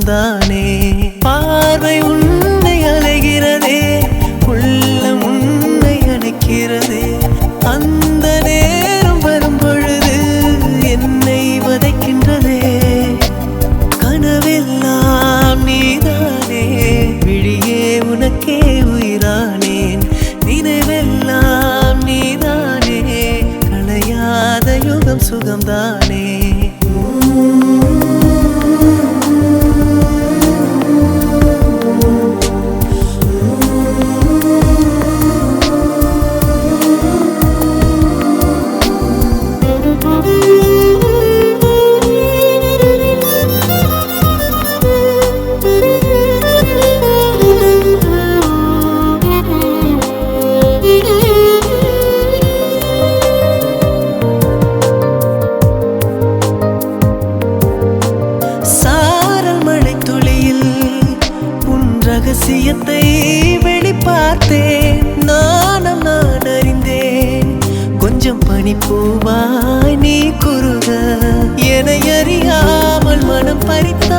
சுகம்தானே. பார்வை உன்னை அலைகிறதே, உள்ளம் உன்னை அணைக்கிறதே. அந்த நேரம் வரும் பொழுது என்னை வதைக்கின்றதே. கனவெல்லாம் நீதானே, விழியே உனக்கே உயிரானேன். நினைவெல்லாம் நீதானே, களையாத யுகம் சுகம்தானே. ரகசியத்தை வெளிப்பார்த்தேன், நானும் நான் அறிந்தேன். கொஞ்சம் பனிப்பூவாய் நீ குறுக, என்னை அறியாமல் மனம் பறித்த